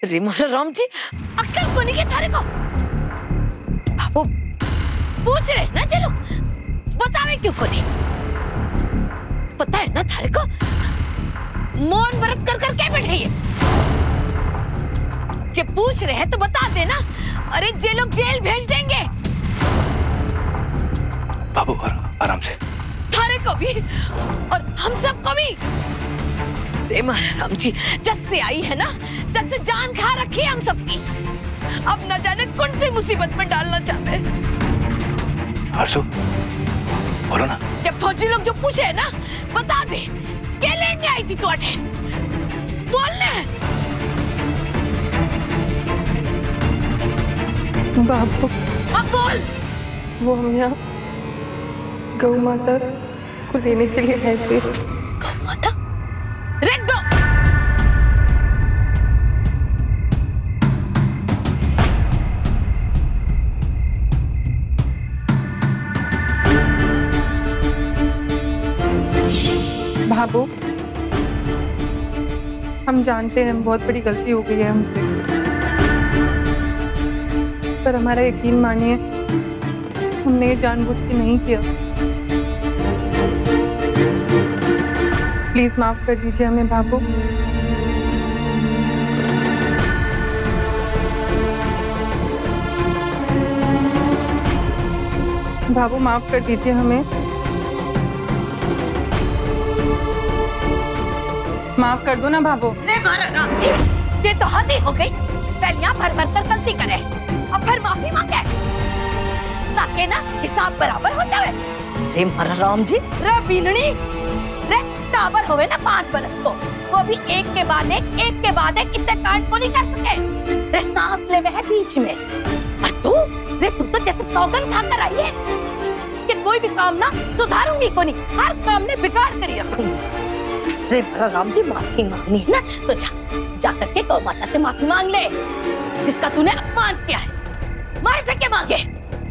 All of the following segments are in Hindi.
राम जी, अक्कल को नहीं के थारे को? बाबू पूछ रहे ना चलो, बतावे क्यों को नहीं? पता है ना थारे को, मौन व्रत कर कर क्या बैठे ये? जब पूछ रहे हैं तो बता देना, अरे जे लोग जेल भेज देंगे। बाबू आराम से। थारे को भी और हम सबको भी। राम जी, जब से आई है ना, जब से जान खा रखी है हम सबकी, अब न जाने कौन सी मुसीबत में डालना चाहते हैं। हर्षु, बोलो ना। जब फौजी लोग जो पूछे है ना, बता दे क्या लेने आई थी तू? अठे बोलने। बाबू अब बोल। वो हम यहाँ गौ माता को लेने के लिए आए थे। गौ माता? रख दो। बाबू, हम जानते हैं बहुत बड़ी गलती हो गई है हमसे, पर हमारा यकीन मानिए, हमने ये जानबूझ के नहीं किया। प्लीज माफ कर दीजिए हमें बाबू। बाबू माफ कर दीजिए हमें, माफ कर दो ना बाबू। राम जी, ये तो हद ही हो गई। पहले यहाँ भर भर कर गलती करे, अब फिर माफी मांगे, ताकि ना हिसाब बराबर हो जाए। राम जी, रे बीननी, रे टाबर होवे ना 5 बरस को, वो भी एक के बाद एक इतने कांड को नहीं कर सके। रे सांस ले है बीच में। और तू तो जैसे सौगंध खाकर आई है कि कोई भी काम ना सुधारूंगी को नहीं, हर काम ने बिगाड़ कर ही रखूंगी। राम जी, माफी मांगनी है ना तो जा करके गौ माता से माफी मांग ले, जिसका तूने अपमान किया है। मारे से क्या मांगे?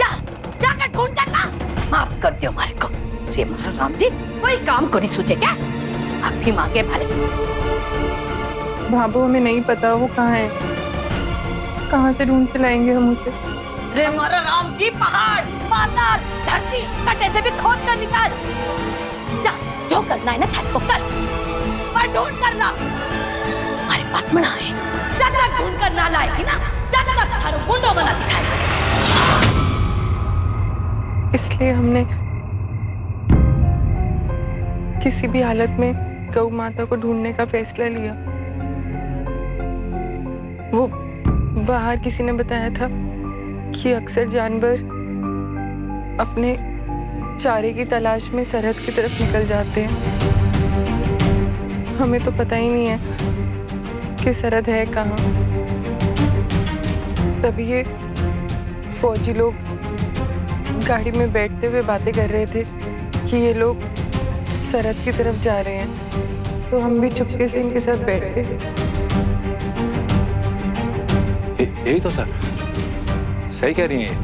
जाकर ढूंढ कर ला, माफ कर दियो हमारे को। राम जी, कोई काम को नहीं सूझे क्या? आप भी मांगे भाले से। बाबू, हमें नहीं पता वो कहाँ है, कहाँ से ढूंढ के लाएंगे हम उसे? राम जी, पहाड़, पाताल, धरती, कटे से भी खोद कर निकाल। जा, जो करना है ना थारे को कर, पर ढूंढ कर ला। हमारे पास मना है, जब तक ढूंढ कर ना लाएगी ना, जब तक थारो मुंडो बना दिखाएगा। इसलिए हमने किसी भी हालत में गौ माता को ढूंढने का फैसला लिया। वो बाहर किसी ने बताया था कि अक्सर जानवर अपने चारे की तलाश में सरहद की तरफ निकल जाते हैं। हमें तो पता ही नहीं है कि सरहद है कहाँ। तभी ये फौजी लोग गाड़ी में बैठते हुए बातें कर रहे थे कि ये लोग सरहद की तरफ जा रहे हैं, तो हम भी चुपके से इनके साथ बैठ गए। यही तो सर, सही कह रही हैं।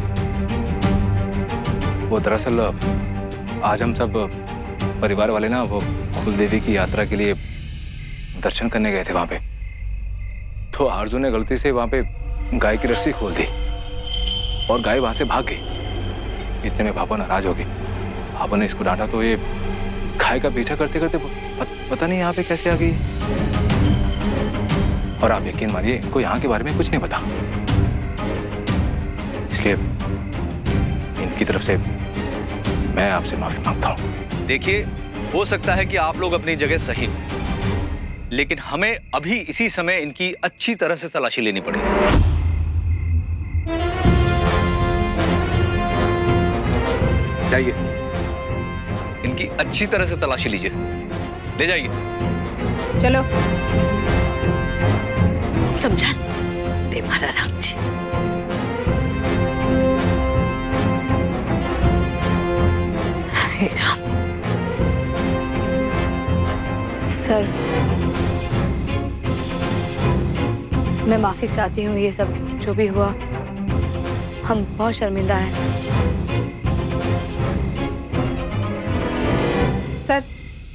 वो दरअसल आज हम सब परिवार वाले ना वो कुलदेवी की यात्रा के लिए दर्शन करने गए थे वहां पे, तो आरजू ने गलती से वहां पे गाय की रस्सी खोल दी और गाय वहां से भाग गई। इतने में पापा नाराज हो गए। पापा ने इसको डांटा तो ये गाय का पीछा करते करते पता नहीं यहाँ पे कैसे आ गई। और आप यकीन मानिए, इनको यहाँ के बारे में कुछ नहीं पता, इसलिए इनकी तरफ से मैं आपसे माफी मांगता हूँ। देखिए, हो सकता है कि आप लोग अपनी जगह सही हो, लेकिन हमें अभी इसी समय इनकी अच्छी तरह से तलाशी लेनी पड़ेगी। जाइए, इनकी अच्छी तरह से तलाशी लीजिए, ले जाइए। चलो। समझा रे मारा राम जी। हे राम। सर, मैं माफी चाहती हूँ, ये सब जो भी हुआ, हम बहुत शर्मिंदा हैं। सर,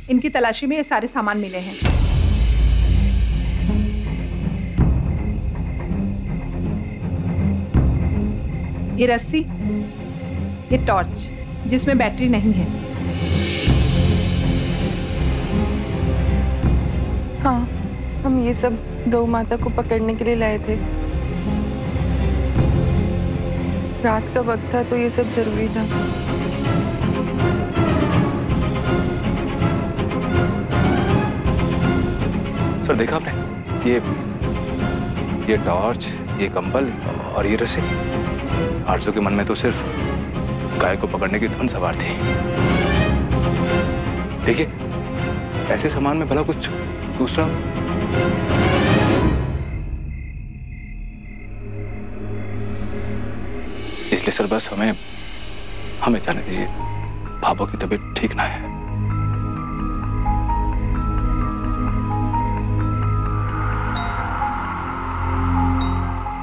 इनकी तलाशी में ये सारे सामान मिले हैं। ये रस्सी, ये टॉर्च जिसमें बैटरी नहीं है। हाँ, हम ये सब गौ माता को पकड़ने के लिए लाए थे। रात का वक्त था तो ये सब जरूरी था। सर देखा आपने, ये टॉर्च, ये कंबल और ये रस्सी, आरजू के मन में तो सिर्फ गाय को पकड़ने की धुन सवार थी। देखिए, ऐसे सामान में भला कुछ दूसरा। इसलिए सर बस हमें जाने दीजिए, भाभो की तबीयत ठीक ना है।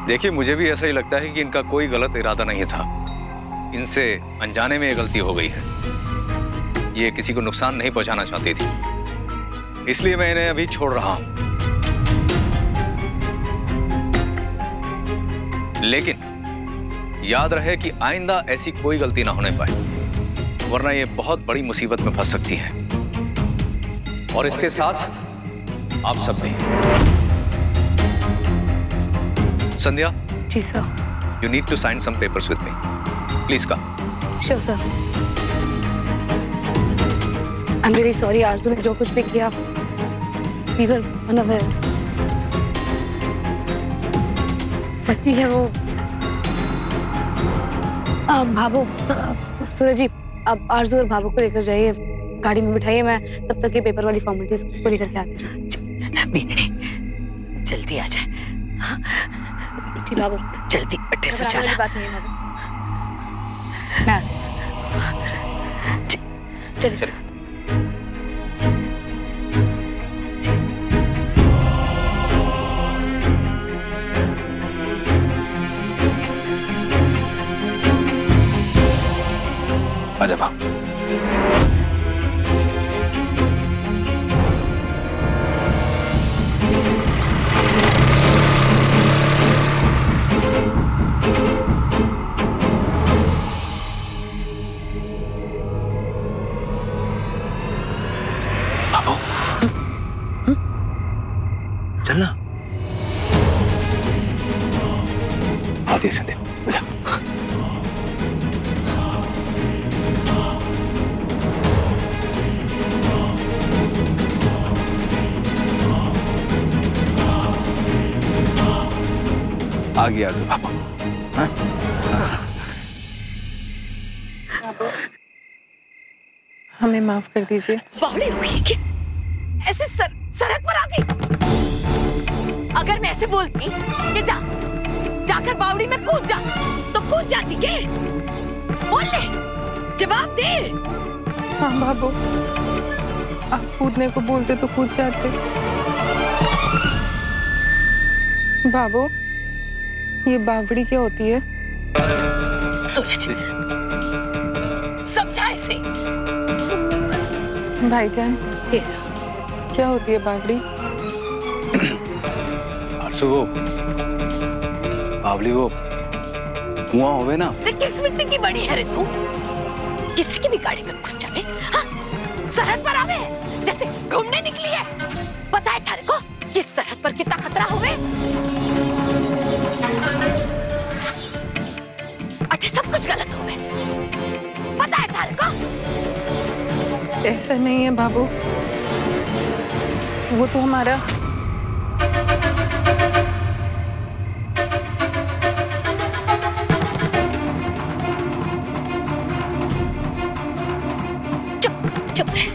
देखिए, मुझे भी ऐसा ही लगता है कि इनका कोई गलत इरादा नहीं था। इनसे अनजाने में ये गलती हो गई है। ये किसी को नुकसान नहीं पहुंचाना चाहती थी, इसलिए मैं इन्हें अभी छोड़ रहा हूं। लेकिन याद रहे कि आइंदा ऐसी कोई गलती ना होने पाए, वरना ये बहुत बड़ी मुसीबत में फंस सकती हैं। और इसके साथ आप सब भी। संध्या, जी sir. you need to sign some papers with me. Please come. Sure sir. I'm really sorry आरज़ू ने जो कुछ भी किया, we were unaware। सकती है वो। भाभो, सूरज जी, आप आरज़ू और भाभो को लेकर जाइए, गाड़ी में बिठाइए, मैं तब तक ये पेपर वाली फॉर्मेलिटीज पूरी करके आती हूँ। मीनू, जल्दी आ जाए। जी बाबू, जल्दी अड्डे से चला। बात नहीं है बाबू, मैं आती हूँ। चलिए। आजा भाव। चलना। आती है संध्या। आ गया आरज़ू पापा। हमें माफ कर दीजिए। बावड़ी हो गई क्या? ऐसे सरहद पर आ गई। अगर मैं ऐसे बोलती कि जाकर बावड़ी में कूद जा, तो कूद जाती के? बोल ले, जवाब दे। हाँ बाबू, आप कूदने को बोलते तो कूद जाते। बाबू, ये बावड़ी क्या होती है? सूरज, समझा इसे। भाईजान, क्या होती है बावड़ी? आरज़ू, वो बावली वो कुआं होवे ना। किस मिट्टी की बड़ी है रे तू? किसी की भी गाड़ी में घुस जावे, हाँ? सरहद पर आवे जैसे घूमने निकली है। पता है थारे को किस सरहद पर कितना खतरा होवे? अटे सब कुछ गलत होवे, पता है थारे को? ऐसा नहीं है बाबू, वो तो हमारा चुप रहे।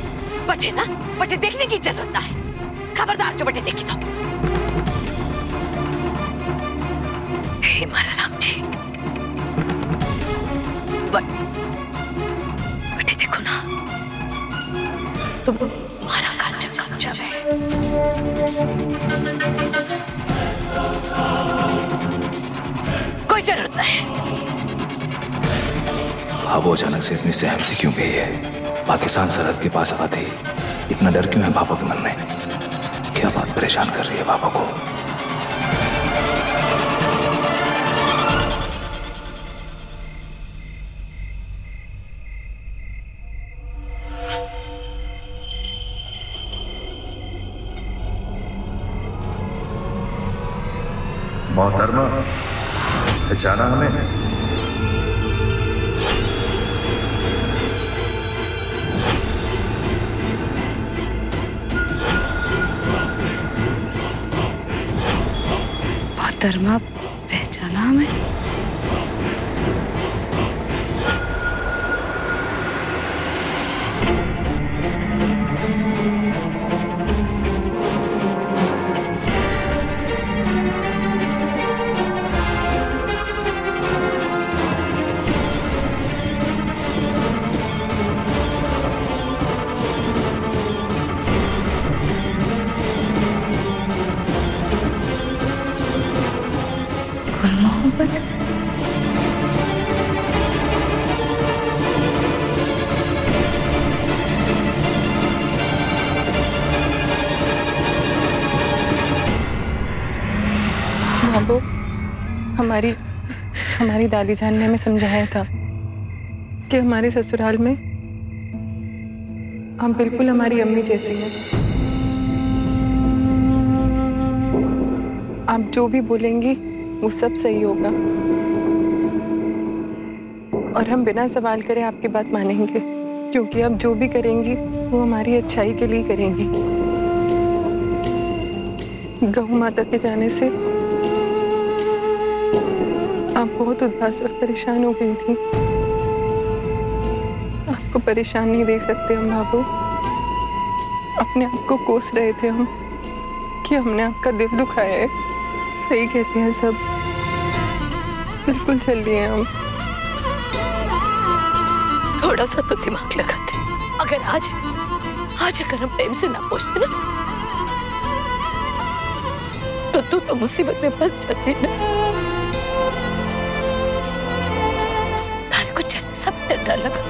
बटे ना, बटे देखने की जरूरत है। खबरदार जो बटे देखी तो। हे मारा राम जी, बटे देखो ना, तुम मारा काल चक्का जावे। कोई जरूरत नहीं। अब वो अचानक से इतनी सहम से क्यों गई है? पाकिस्तान सरहद के पास आते ही इतना डर क्यों है पापा के मन में? क्या बात परेशान कर रही है पापा को? मोहतरमा, पहचाना हमें? मोहतरमा, पहचाना हमें? मोहब्बत। बाबू, हमारी दादी जान ने हमें समझाया था कि हमारे ससुराल में हम बिल्कुल हमारी अम्मी जैसी हैं। आप जो भी बोलेंगी वो सब सही होगा और हम बिना सवाल करे आपकी बात मानेंगे, क्योंकि आप जो भी करेंगी वो हमारी अच्छाई के लिए करेंगी। गौ माता के जाने से आप बहुत उदास और परेशान हो गई थी। आपको परेशान नहीं देख सकते हम बाबू। अपने आप को कोस रहे थे हम कि हमने आपका दिल दुखाया है। सही कहते हैं सब, बिल्कुल चल दिए हम। थोड़ा सा तो दिमाग लगाते। अगर आज अगर हम टाइम से ना पहुंचते ना तो तू तो मुसीबत में फंस जाती ना। तारे को चल सब डर लगा।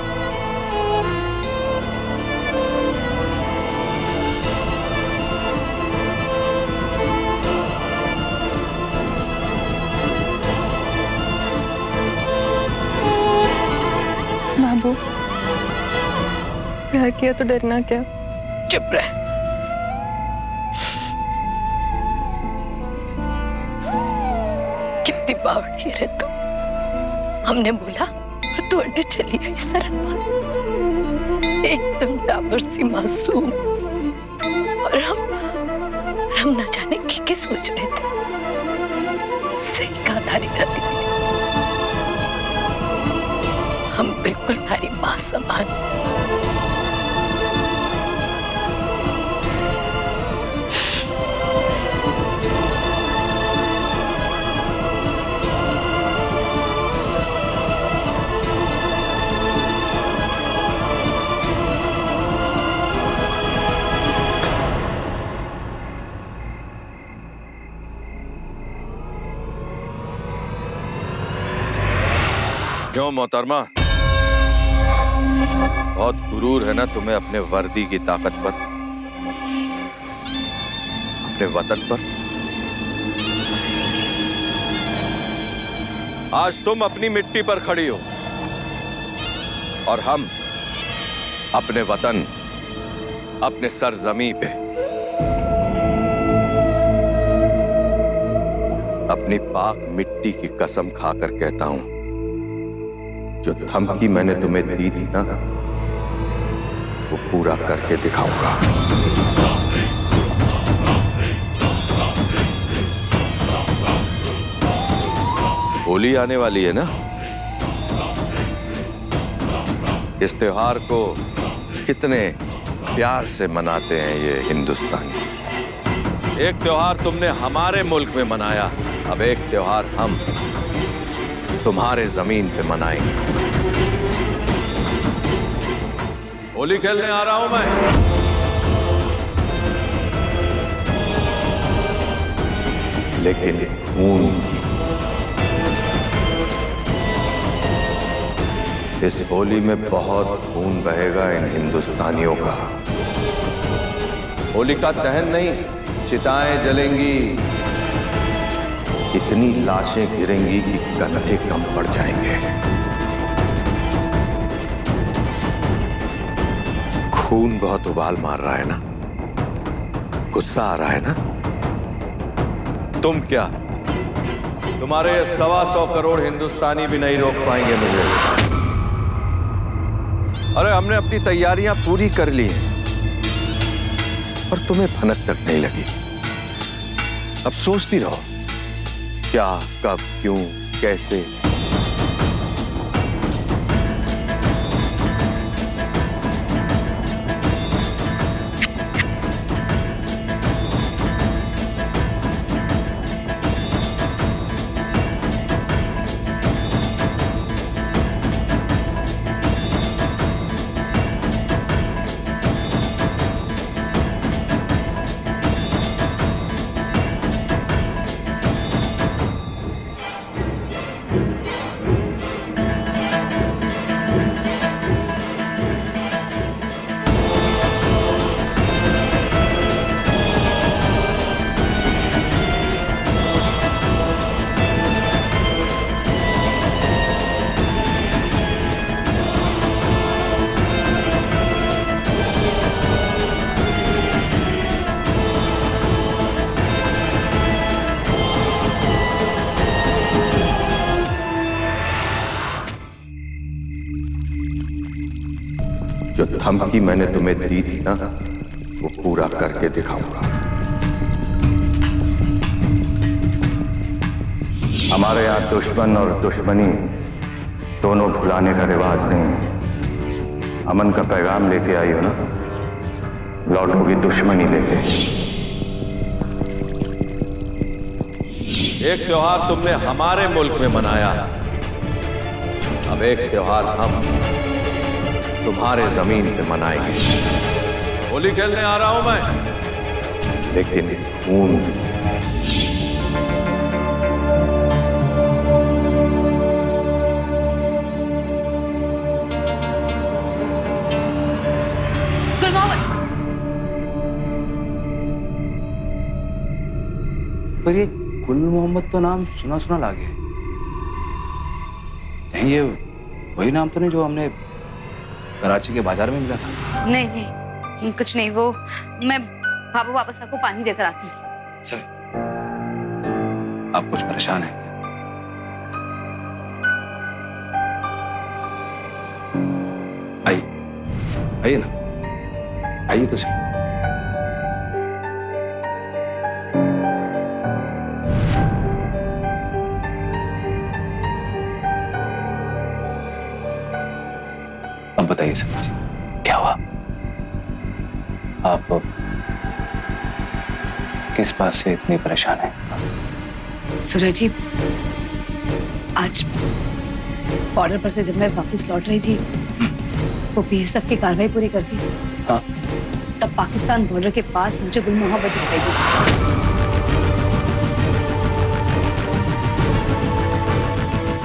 बाबू, प्यार किया तो डरना क्या? चुप रह। कितनी बावड़ी है तू। हमने बोला और तू अड्डे चली आई सरत पर। एकदम टाबर सी मासूम। और हम न जाने क्या सोच रहे थे। सही कहा थारी दादी ने। हम बिल्कुल थारी माँ समान। क्यों मोहतरमा, बहुत गुरूर है ना तुम्हें अपने वर्दी की ताकत पर, अपने वतन पर। आज तुम अपनी मिट्टी पर खड़ी हो और हम अपने वतन, अपने सरजमी पे, अपनी पाक मिट्टी की कसम खाकर कहता हूं, जो धमकी मैंने तुम्हें दी थी ना, वो पूरा करके दिखाऊंगा। होली आने वाली है ना। इस त्योहार को कितने प्यार से मनाते हैं ये हिंदुस्तानी। एक त्योहार तुमने हमारे मुल्क में मनाया, अब एक त्योहार हम तुम्हारे जमीन पे मनाएंगे। होली खेलने आ रहा हूं मैं। लेकिन खून, इस होली में बहुत खून बहेगा इन हिंदुस्तानियों का। होलिका दहन नहीं, चिताएं जलेंगी, इतनी लाशें गिरेंगी कि कंधे कम पड़ जाएंगे। खून बहुत उबाल मार रहा है ना, गुस्सा आ रहा है ना। तुम क्या तुम्हारे 125 करोड़ हिंदुस्तानी भी नहीं रोक पाएंगे मुझे। अरे हमने अपनी तैयारियां पूरी कर ली हैं, पर तुम्हें भनक तक नहीं लगी। अब सोचती रहो क्या, कब, क्यों, कैसे। जो धमकी मैंने तुम्हें दी थी ना, वो पूरा करके दिखाऊंगा। हमारे यहाँ दुश्मन और दुश्मनी दोनों भुलाने का रिवाज नहीं। अमन का पैगाम लेके आई हो ना, लौटोगी दुश्मनी लेके। एक त्योहार तुमने हमारे मुल्क में मनाया, अब एक त्योहार हम तुम्हारे जमीन पे मनाएंगे। होली खेलने आ रहा हूं मैं, लेकिन खून। पर ये गुल मोहम्मद तो नाम सुना सुना लागे। कहीं ये वही नाम तो नहीं जो हमने कराची के बाजार में मिला था? नहीं नहीं, कुछ नहीं। वो मैं बाबू वापस आपको पानी देकर आती हूँ। चल, आप कुछ परेशान हैं क्या? आइए आइए ना, आइए तो सही। अब बताइए सर जी, क्या हुआ? आप किस बात से इतनी परेशान हैं? सूरज जी, आज बॉर्डर पर से जब मैं वापस लौट रही थी, वो बीएसएफ की कार्रवाई पूरी करके, हाँ, तब पाकिस्तान बॉर्डर के पास मुझे गुल मोहम्मद दिखाई दी।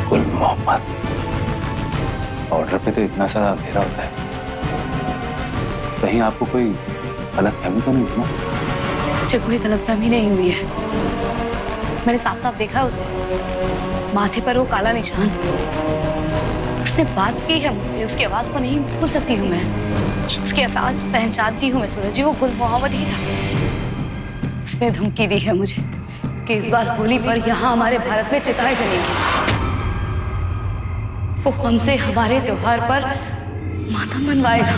गुल मोहम्मद? बॉर्डर पे तो इतना सारा अंधेरा होता है, कहीं आपको कोई गलतफहमी तो नहीं हुई ना? मुझे कोई गलतफहमी नहीं हुई है। मैंने साफ साफ देखा उसे, माथे पर वो काला निशान। उसने बात की है मुझसे, उसकी आवाज को नहीं भूल सकती हूँ मैं। उसकी आवाज पहचानती हूँ मैं सूरज जी, वो गुल मोहम्मद ही था। उसने धमकी दी है मुझे कि इस बार होली पर यहाँ हमारे भारत में चिताएं जलेंगी। वो हमसे हमारे त्योहार पर मातम मनवाएगा।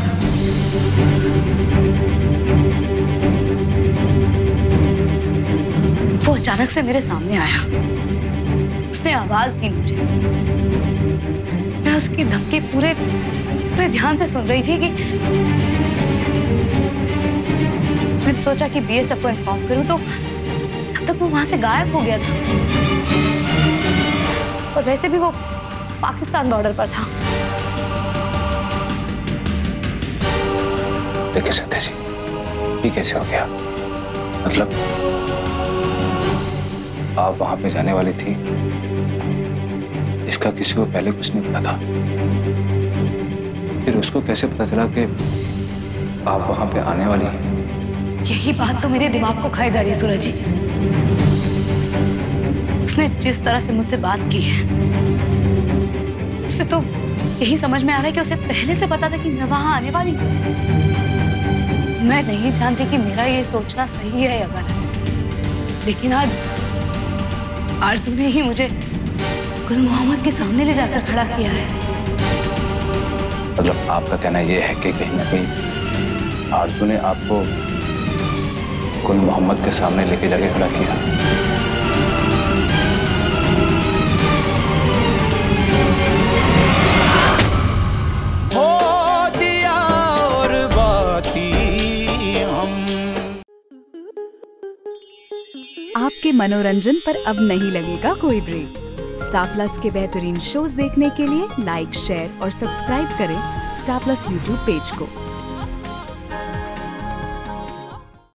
वो अचानक से मेरे सामने आया, उसने आवाज दी मुझे। मैं उसकी धमकी पूरे ध्यान से सुन रही थी कि मैंने सोचा कि बीएसएफ को इन्फॉर्म करूं, तो तब तक वो वहां से गायब हो गया था। और वैसे भी वो पाकिस्तान बॉर्डर पर था। देखिए सत्या जी, ये कैसे हो गया? मतलब आप वहां पे जाने वाली थी, इसका किसी को पहले कुछ नहीं पता था। फिर उसको कैसे पता चला कि आप वहां पे आने वाली हैं? यही बात तो मेरे दिमाग को खाई जा रही है सूरज जी। उसने जिस तरह से मुझसे बात की है, उससे तो यही समझ में आ रहा है कि उसे पहले से पता था कि मैं वहां आने वाली हूँ। मैं नहीं जानती कि मेरा ये सोचना सही है या गलत, लेकिन आज आरजू ने ही मुझे गुल मोहम्मद के सामने ले जाकर खड़ा किया है। मतलब आपका कहना यह है कि कहीं ना कहीं आरजू ने आपको गुल मोहम्मद के सामने लेके जाके खड़ा किया। हो दिया और बाती हम। आपके मनोरंजन पर अब नहीं लगेगा कोई ब्रेक। स्टार प्लस के बेहतरीन शोज देखने के लिए लाइक, शेयर और सब्सक्राइब करें स्टार प्लस यूट्यूब पेज को।